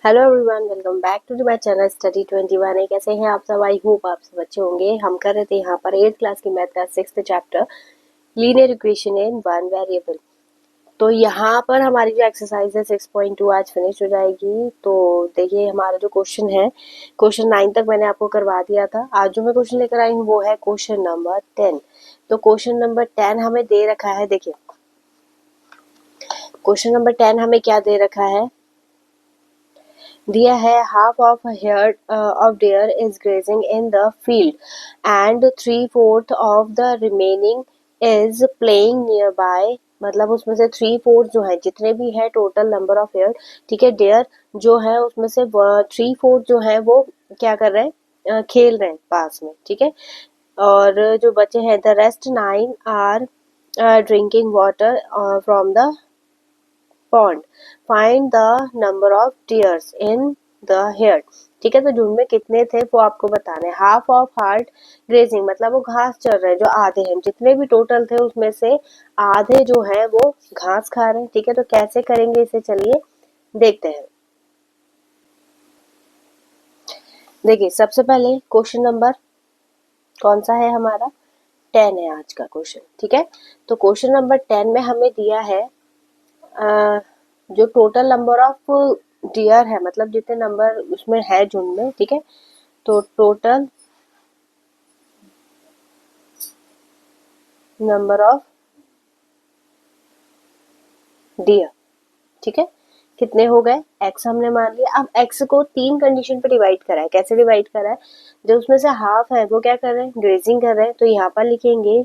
Hello everyone, welcome back to my channel study 21। कैसे हैं आप सब? आई होप आप सब अच्छे होंगे। हम कर रहे थे यहाँ पर 8th क्लास की मैथ का 6th chapter linear equation in one variable. तो यहाँ पर हमारी जो एक्सरसाइज है 6.2 आज फिनिश हो जाएगी। तो देखिए हमारा जो क्वेश्चन है, क्वेश्चन 9 तक मैंने आपको करवा दिया था। आज जो मैं क्वेश्चन लेकर आई हूँ वो है क्वेश्चन नंबर 10। तो क्वेश्चन नंबर 10 हमें दे रखा है। देखिए क्वेश्चन नंबर 10 हमें क्या दे रखा है, दिया है half of a herd of deer is grazing in the field and 3/4 of the remaining is playing nearby। मतलब उसमें से 3/4 जो है, जितने भी है टोटल नंबर ऑफ हेयर, ठीक है, डेयर जो है उसमें से 3/4 जो है वो क्या कर रहे हैं, खेल रहे हैं पास में, ठीक है। और जो बचे हैं the rest 9 are drinking water from the pond, find the number of deers in the herd. ठीक है, तो झुंड में कितने थे वो आपको बताना है। हाफ ऑफ हार्ट ग्रेजिंग मतलब वो घास चर रहे हैं, जो आधे हैं, जितने भी टोटल थे उसमें से आधे जो है वो घास खा रहे हैं। ठीक है, तो कैसे करेंगे इसे, चलिए देखते हैं। देखिए सबसे पहले क्वेश्चन नंबर कौन सा है हमारा, 10 है आज का क्वेश्चन। ठीक है, तो क्वेश्चन नंबर 10 में हमें दिया है जो टोटल नंबर ऑफ डियर है, मतलब जितने नंबर उसमें है झुंड में, ठीक है, तो टोटल नंबर ऑफ डियर, ठीक है, कितने हो गए, एक्स हमने मान लिया। अब एक्स को 3 कंडीशन पे डिवाइड करा है। कैसे डिवाइड करा है, जो उसमें से हाफ है वो क्या कर रहे हैं, ग्रेजिंग कर रहे हैं, तो यहाँ पर लिखेंगे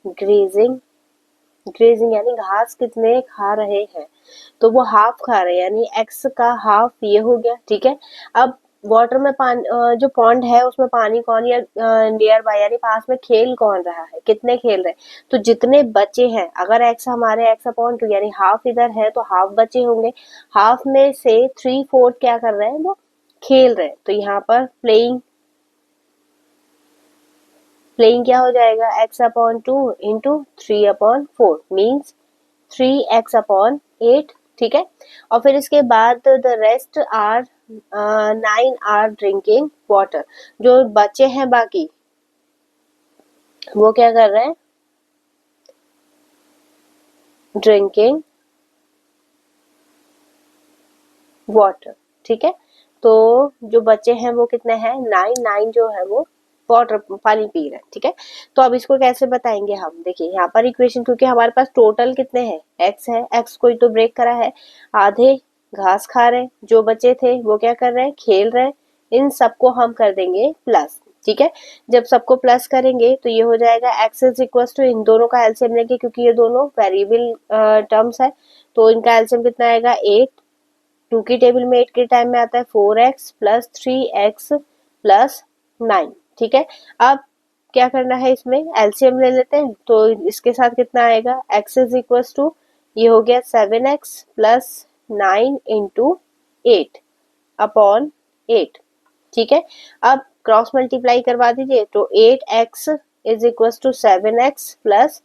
ग्रेजिंग। ग्रेजिंग यानी घास कितने खा रहे हैं, तो वो हाफ खा रहे हैं, यानी एक्स का हाफ ये हो गया। ठीक है, अब वाटर में पानी, जो पॉन्ड है उसमें पानी कौन, या नियर बाय यानी पास में खेल कौन रहा है, कितने खेल रहे हैं, तो जितने बचे हैं, अगर एक्स हमारे एक्स अपॉन 2 यानी हाफ इधर है तो हाफ बचे होंगे। हाफ में से 3/4 क्या कर रहे हैं, वो खेल रहे हैं, तो यहाँ पर प्लेइंग, प्लेइंग क्या हो जाएगा, X upon 2 into 3/4 means 3x upon 8। ठीक है, और फिर इसके बाद the rest are 9 are drinking water, जो बचे हैं बाकी वो क्या कर रहे हैं, ड्रिंकिंग वाटर। ठीक है, तो जो बचे हैं वो कितने हैं, 9 जो है वो वाटर पानी पी रहे हैं। ठीक है, तो अब इसको कैसे बताएंगे हम, देखिए यहाँ पर इक्वेशन, क्योंकि हमारे पास टोटल कितने हैं, एक्स है, एक्स को ही तो ब्रेक करा है, आधे घास खा रहे हैं, जो बचे थे वो क्या कर रहे हैं, खेल रहे हैं। इन सबको हम कर देंगे प्लस। ठीक है, जब सबको प्लस करेंगे तो ये हो जाएगा एक्स इज इक्वल टू, इन दोनों का एलसीएम लेंगे क्योंकि ये दोनों वेरिएबल टर्म्स है, तो इनका एलसीएम कितना आएगा 8। 2 की टेबल में 8 के टाइम में आता है 4x प्लस 3x प्लस 9। ठीक है, अब क्या करना है, इसमें एलसीएम ले लेते हैं, तो इसके साथ कितना आएगा, x इज इक्वल टू, ये हो गया 7x प्लस 9 इंटू 8 अपॉन 8। ठीक है, अब क्रॉस मल्टीप्लाई करवा दीजिए, तो 8x is equal to 7x plus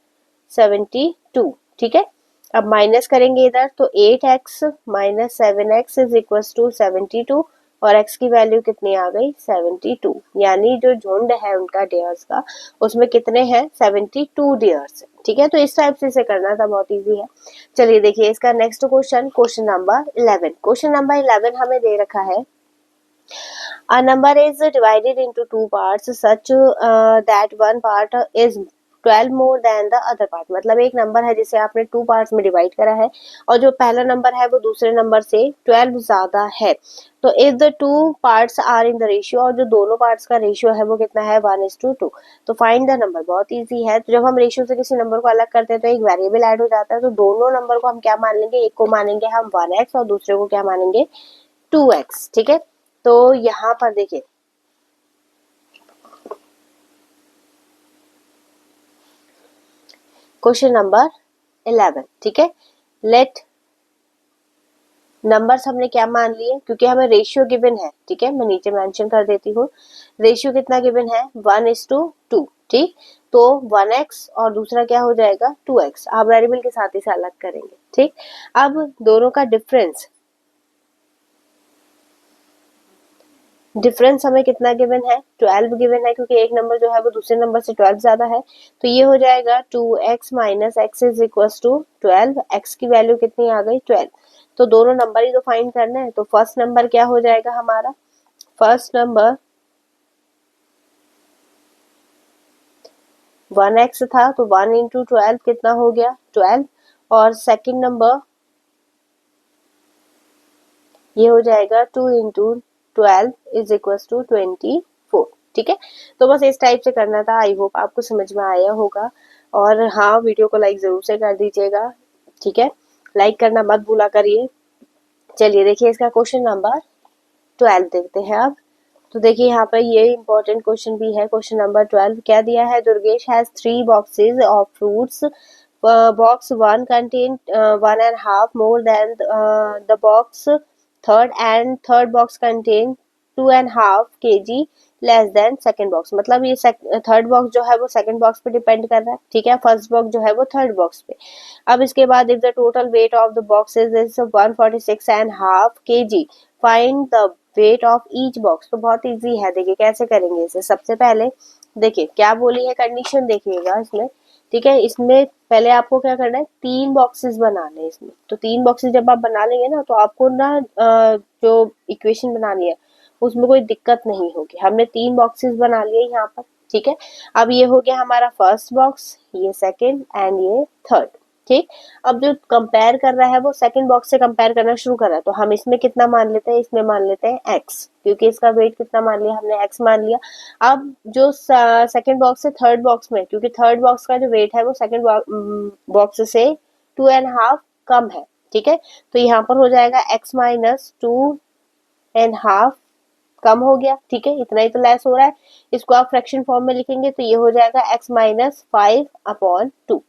72। ठीक है, अब माइनस करेंगे इधर, तो 8x minus 7x is equal to 72, और x की वैल्यू कितनी आ गई, 72, यानी जो झुंड है उनका डेयर्स का, उसमें कितने हैं, 72 डेयर्स। ठीक है, तो इस टाइप से इसे करना था, बहुत इजी है। चलिए देखिए इसका next question, question number 11। Question number 11 हमें दे रखा है, a number is divided into two parts such that one part is 12 more than the other part। मतलब एक नंबर है जिसे आपने 2 पार्ट्स में डिवाइड करा है, और जो पहला नंबर है वो दूसरे नंबर से 12 ज्यादा है। तो if the 2 parts are in the ratio, और जो दोनों पार्ट्स का रेशियो है वो कितना है, 1:2। तो फाइंड द नंबर, बहुत इजी है। तो जब हम रेशियो से किसी नंबर को अलग करते हैं तो एक वेरिएबल ऐड हो जाता है, तो दोनों नंबर को हम क्या मान लेंगे, एक को मानेंगे हम 1x और दूसरे को क्या मानेंगे, 2x। ठीक है, तो यहाँ पर देखिए क्वेश्चन नंबर 11। ठीक है, लेट नंबर्स हमने क्या मान लिए, क्योंकि हमें रेशियो गिवन है। ठीक है, मैं नीचे मेंशन कर देती हूँ, रेशियो कितना गिवन है, 1:2। ठीक, तो 1x और दूसरा क्या हो जाएगा, 2x। आप वेरिएबल के साथ इसे अलग करेंगे। ठीक, अब दोनों का डिफरेंस डिफरेंस हमें कितना गिवन है, 12 गिवन है, क्योंकि एक नंबर जो है वो दूसरे नंबर से 12 ज्यादा है। तो ये हो जाएगा 2x minus X is equal to 12। एक्स की वैल्यू कितनी आ गई, 12। तो दोनों नंबर ही तो फाइंड करना है। तो फर्स्ट नंबर क्या हो जाएगा हमारा, फर्स्ट नंबर 1x था, तो 1 इंटू 12 कितना हो गया, 12। और सेकंड नंबर ये हो जाएगा 2 इंटू 12 इज इक्वल टू 24। ठीक है, तो बस इस टाइप से करना था। आई होप आपको समझ में आया होगा। और हाँ, वीडियो को लाइक जरूर से कर दीजिएगा। ठीक है, लाइक करना मत भूला करिए। चलिए देखिए इसका क्वेश्चन नंबर 12 देखते हैं अब। तो देखिए यहाँ पर ये इंपॉर्टेंट क्वेश्चन भी है। क्वेश्चन नंबर 12 क्या दिया है, Durgesh has 3 boxes of fruits. Box 1 contain 1.5 more than the box third box contain 2.5 kg less than second box. मतलब ये थर्ड बॉक्स जो है वो सेकंड बॉक्स पे डिपेंड कर रहा है। ठीक है, फर्स्ट बॉक्स जो है वो थर्ड बॉक्स पे। अब इसके बाद if the total weight of the boxes is 146.5 kg, find the weight of each box. तो बहुत इजी है, देखिए कैसे करेंगे इसे। सबसे पहले देखिए क्या बोली है कंडीशन, देखिएगा इसमें। ठीक है, इसमें पहले आपको क्या करना है, 3 बॉक्सेस बनाने हैं इसमें। तो 3 बॉक्सेस जब आप बना लेंगे ना, तो आपको ना जो इक्वेशन बनानी है उसमें कोई दिक्कत नहीं होगी। हमने 3 बॉक्सेस बना लिए यहाँ पर। ठीक है, अब ये हो गया हमारा फर्स्ट बॉक्स, ये सेकेंड एंड ये थर्ड। ठीक, अब जो कंपेयर कर रहा है वो सेकंड बॉक्स से कंपेयर करना शुरू कर रहा है। तो हम इसमें कितना मान लेते हैं, इसमें मान लेते हैं x, क्योंकि इसका वेट कितना मान लिया हमने, x मान लिया। अब जो सेकंड बॉक्स से थर्ड बॉक्स में, क्योंकि थर्ड बॉक्स का जो वेट है वो सेकंड बॉक्स से 2.5 कम है। ठीक है, तो यहाँ पर हो जाएगा x माइनस 2.5 कम हो गया। ठीक है, इतना ही तो लेस हो रहा है। इसको आप फ्रैक्शन फॉर्म में लिखेंगे तो ये हो जाएगा x माइनस 5/2।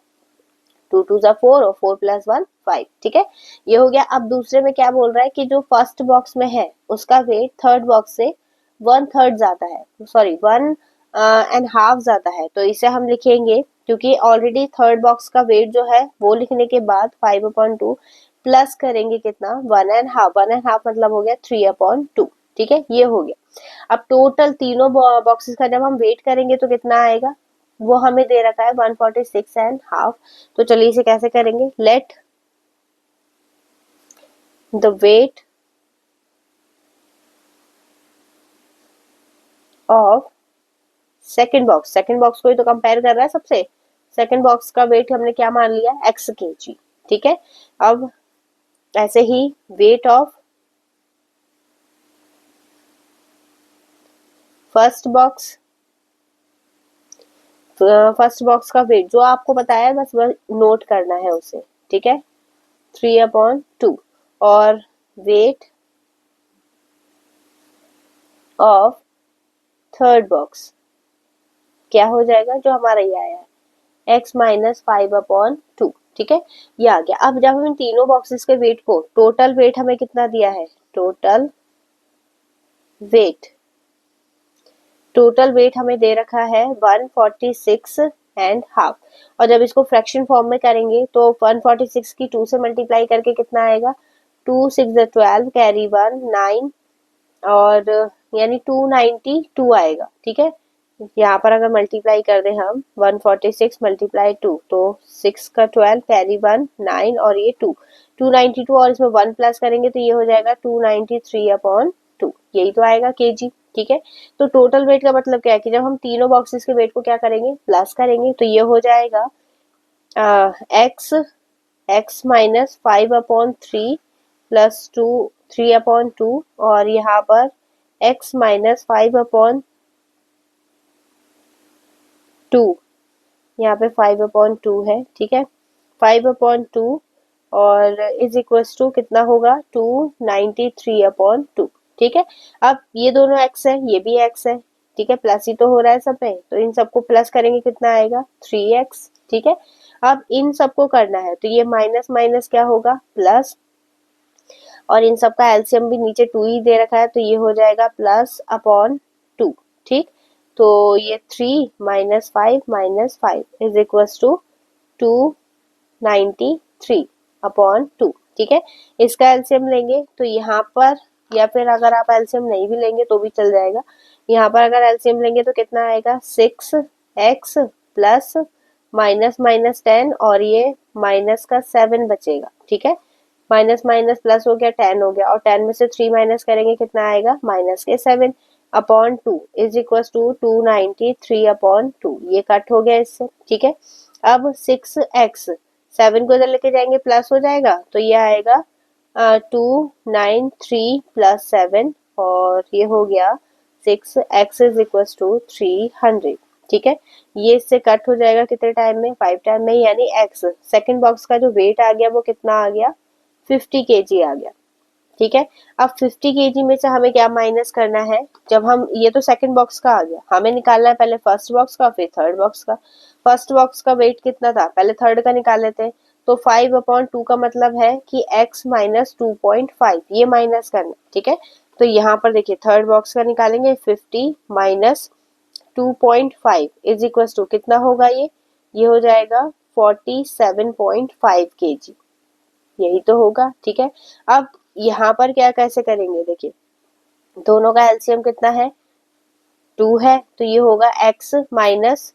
2 2 जा 4 और 4 प्लस 1 5। ठीक है, ये हो गया। अब दूसरे में क्या बोल रहा है कि जो फर्स्ट बॉक्स में है उसका वेट थर्ड बॉक्स से 1/3 ज्यादा है, सॉरी 1.5 ज्यादा है। तो इसे हम लिखेंगे, क्योंकि ऑलरेडी थर्ड बॉक्स का वेट जो है वो लिखने के बाद 5/2 प्लस करेंगे कितना, 1.5। 1.5 मतलब हो गया 3/2। ठीक है, ये हो गया। अब टोटल तीनों बॉक्सेस का जब हम वेट करेंगे तो कितना आएगा, वो हमें दे रखा है 146.5। तो चलिए इसे कैसे करेंगे, let the weight of second box को ही तो कंपेयर कर रहा है सबसे। सेकंड बॉक्स का वेट हमने क्या मान लिया, x kg। ठीक है, अब ऐसे ही वेट ऑफ फर्स्ट बॉक्स का वेट जो आपको बताया बस नोट करना है उसे। ठीक है, 3/2 और वेट ऑफ थर्ड बॉक्स क्या हो जाएगा, जो हमारा ये आया है x माइनस 5/2। ठीक है, ये आ गया। अब जब हम इन तीनों बॉक्सेस के वेट को, टोटल वेट हमें कितना दिया है, टोटल वेट हमें दे रखा है 146.5। और जब इसको फ्रैक्शन फॉर्म में करेंगे तो 146 की 2 से मल्टीप्लाई करके कितना आएगा, 2 6 12 कैरी 1 9 और यानी 292 आएगा। ठीक है, यहाँ पर अगर मल्टीप्लाई कर दे हम 146 मल्टीप्लाई 2 तो 6 का 12 कैरी 1 9 और ये 292 और इसमें 1 प्लस करेंगे तो ये हो जाएगा 293/2। यही तो आएगा केजी। ठीक है, तो टोटल वेट का मतलब क्या है कि जब हम तीनों बॉक्सेस के वेट को क्या करेंगे, प्लस करेंगे, तो ये हो जाएगा x माइनस 5/3 प्लस 3/2 और यहाँ पर x माइनस 5/2, यहाँ पे 5/2 है। ठीक है, 5/2 और इज इक्वल्स टू कितना होगा, 293/2। ठीक है, अब ये दोनों x है, ये भी x है। ठीक है, प्लस ही तो हो रहा है सब में, तो इन सबको प्लस करेंगे कितना आएगा, 3x। ठीक है, अब इन सबको करना है तो ये माइनस माइनस क्या होगा, प्लस, और इन सब का एलसीएम भी नीचे 2 ही दे रखा है तो ये हो जाएगा +/2। ठीक, तो ये 3 माइनस 5 इज इक्वल्स टू 293/2। ठीक है, इसका एलसीएम लेंगे तो यहाँ पर या फिर अगर आप एलसीएम नहीं भी लेंगे तो भी चल जाएगा। यहाँ पर अगर एलसीएम लेंगे तो कितना आएगा 6x प्लस माइनस माइनस 10 और ये माइनस का 7 बचेगा, ठीक है। माइनस माइनस प्लस हो गया 10 हो गया और 10 में से 3 माइनस करेंगे कितना आएगा माइनस के 7 upon 2 is equal to 293 upon 2, ये कट हो गया इससे, ठीक है। अब 6x 7 को इधर लेके जाएंगे प्लस हो जाएगा तो ये आएगा 293 प्लस 7 और ये हो गया 6x इज इक्वल टू 300, ठीक है। ये इससे कट हो जाएगा कितने टाइम में 5 टाइम में, यानी x सेकंड बॉक्स का जो वेट आ गया वो कितना आ गया 50 kg आ गया, ठीक है। अब 50 kg में से हमें क्या माइनस करना है, जब हम ये तो सेकंड बॉक्स का आ गया, हमें निकालना है पहले फर्स्ट बॉक्स का फिर थर्ड बॉक्स का। फर्स्ट बॉक्स का वेट कितना था, पहले थर्ड का निकाल लेते हैं। तो 5/2 का मतलब है कि x माइनस 2.5 ये माइनस करना, ठीक है। तो यहाँ पर देखिए थर्ड बॉक्स का निकालेंगे 50 माइनस 2.5 इज इक्वल टू कितना होगा ये हो जाएगा 47.5 kg, यही तो होगा, ठीक है। अब यहाँ पर क्या कैसे करेंगे, देखिए दोनों का एलसीएम कितना है 2 है तो ये होगा x माइनस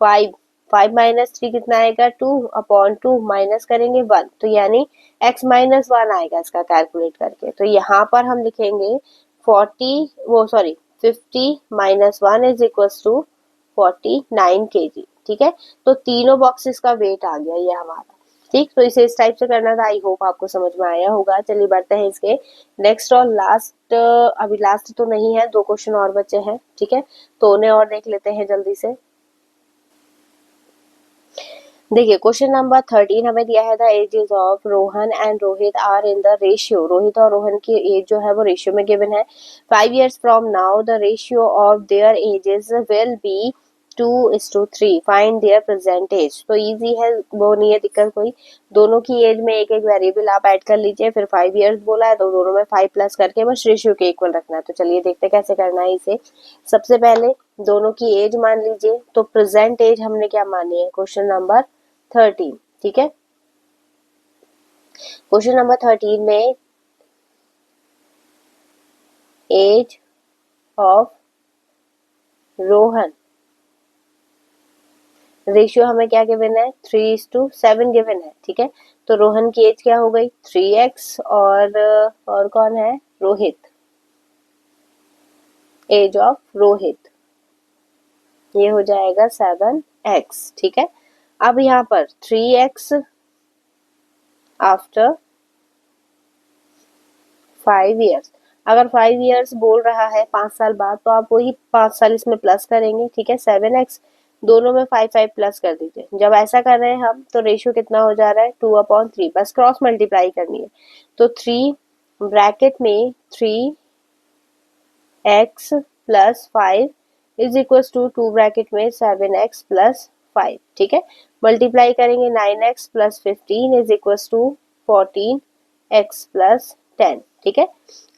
5, 5 माइनस 3 कितना आएगा 2 अपॉन 2 माइनस करेंगे 1 तो यानी x माइनस 1 आएगा इसका कैलकुलेट करके। तो यहाँ पर हम लिखेंगे 50 minus 1 is equal to 49 kg, ठीक है। तो तीनों बॉक्सेस का वेट आ गया ये हमारा, ठीक। तो इसे इस टाइप से करना था, आई होप आपको समझ में आया होगा। चलिए बढ़ते हैं इसके नेक्स्ट और लास्ट, अभी लास्ट तो नहीं है, 2 क्वेश्चन और बचे हैं, ठीक है। तो उन्हें और देख लेते हैं जल्दी से। देखिए क्वेश्चन नंबर 13 हमें दिया है the ages of Rohan and Rohit are in the ratio, Rohit और रोहन की एज जो है वो रेशियो में गिवन है। 5 years from now the ratio of their ages will be 2:3, find their present age. तो इजी है, वो नहीं है दिक्कत कोई। दोनों की एज में एक एक वेरिएबल आप ऐड कर लीजिए, फिर 5 years बोला है तो दोनों में 5 प्लस करके बस रेशियो के इक्वल रखना है। तो चलिए देखते हैं कैसे करना है इसे। सबसे पहले दोनों की एज मान लीजिए, तो प्रेजेंट एज हमने क्या मानी है क्वेश्चन नंबर 13, ठीक है। क्वेश्चन नंबर 13 में एज ऑफ रोहन, रेशियो हमें क्या गिवन है 3:7 गिवन है, ठीक है। तो रोहन की एज क्या हो गई 3x और कौन है रोहित, एज ऑफ रोहित ये हो जाएगा 7x, ठीक है। अब यहाँ पर 3x आफ्टर 5 years, अगर 5 years बोल रहा है 5 साल बाद तो आप वही 5 साल इसमें प्लस करेंगे, ठीक है। 7x दोनों में 5 प्लस कर दीजिए। जब ऐसा कर रहे हैं हम तो रेशियो कितना हो जा रहा है 2/3, बस क्रॉस मल्टीप्लाई करनी है। तो 3 ब्रैकेट में 3x plus 5 is equal to 2 bracket में 7x प्लस 5, ठीक है। मल्टीप्लाई करेंगे 9x plus 15 is equal to 14x plus 10, ठीक है।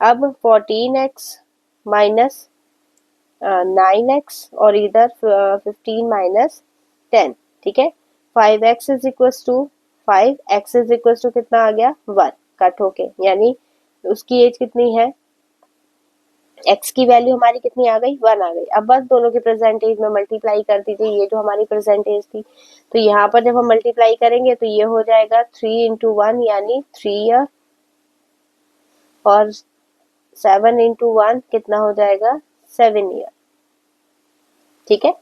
अब 14x माइनस 9x और इधर 15 माइनस 10, ठीक है। 5x is equal to 5x is equal to कितना आ गया 1 कट होके, यानी उसकी एज कितनी है, x की वैल्यू हमारी कितनी आ गई 1 आ गई। अब बस दोनों की प्रेजेंट एज में मल्टीप्लाई कर दीजिए, ये जो हमारी प्रेजेंट एज थी। तो यहाँ पर जब हम मल्टीप्लाई करेंगे तो ये हो जाएगा 3 into 1 यानी 3 ईयर और 7 into 1 कितना हो जाएगा 7 ईयर, ठीक है।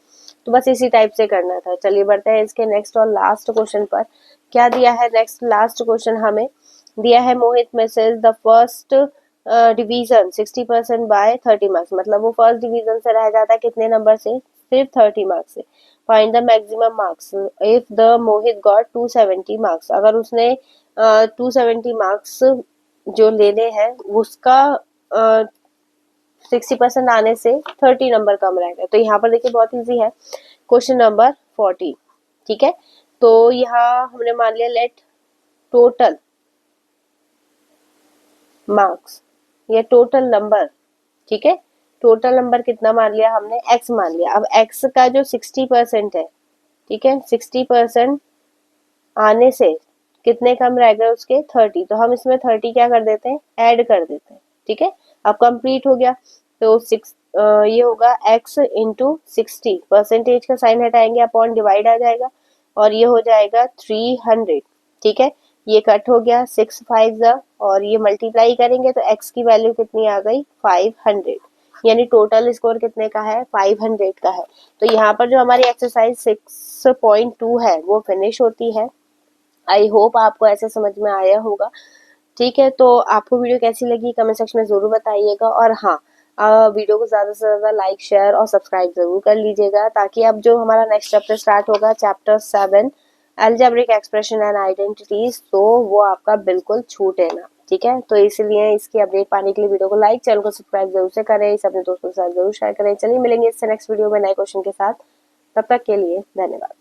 तो बस इसी टाइप से करना था। चलिए बढ़ते हैं इसके नेक्स्ट और लास्ट क्वेश्चन पर। क्या दिया है नेक्स्ट लास्ट क्वेश्चन हमें दिया है Mohit misses the first division 60% by 30 marks, मतलब वो फर्स्ट डिवीजन से रह जाता है कितने नंबर से सिर्फ 30 मार्क्स से। Find the maximum marks if the Mohit got 270 marks, अगर उसने 270 मार्क्स जो लेने हैं उसका 60% आने से 30 नंबर कम रहेगा। तो यहाँ पर देखिए बहुत इजी है क्वेश्चन नंबर 40, ठीक है। तो यहाँ हमने मान लिया लेट टोटल मार्क्स या टोटल नंबर, ठीक है। टोटल नंबर कितना मान लिया हमने x मान लिया। अब x का जो 60% है, ठीक है, 60% आने से कितने कम रह गए उसके 30, तो हम इसमें 30 क्या कर देते हैं ऐड कर देते हैं, ठीक है, अब कंप्लीट हो गया। तो ये होगा x इंटू 60, परसेंटेज का साइन हटाएंगे, अपॉन डिवाइड आ जाएगा और ये हो जाएगा 300। ठीक है, ये कट हो गया 6 5 जा, और ये मल्टीप्लाई करेंगे तो x की वैल्यू कितनी आ गई 500, यानी टोटल स्कोर कितने का है 500 का है। तो यहाँ पर जो हमारी एक्सरसाइज 6.2 है वो फिनिश होती है। आई होप आपको ऐसे समझ में आया होगा। ठीक है, तो आपको वीडियो कैसी लगी कमेंट सेक्शन में जरूर बताइएगा, और हाँ, वीडियो को ज्यादा से ज्यादा लाइक शेयर और सब्सक्राइब जरूर कर लीजिएगा, ताकि अब जो हमारा नेक्स्ट चैप्टर स्टार्ट होगा, chapter 7 algebraic expression and identities, तो वो आपका बिल्कुल छूटे ना। ठीक है, तो इसलिए इसकी अपडेट पाने के लिए वीडियो को लाइक, चैनल को सब्सक्राइब जरूर से करें, इसे अपने दोस्तों के साथ जरूर शेयर करें। चलिए मिलेंगे इससे नेक्स्ट वीडियो में नए क्वेश्चन के साथ, तब तक के लिए धन्यवाद।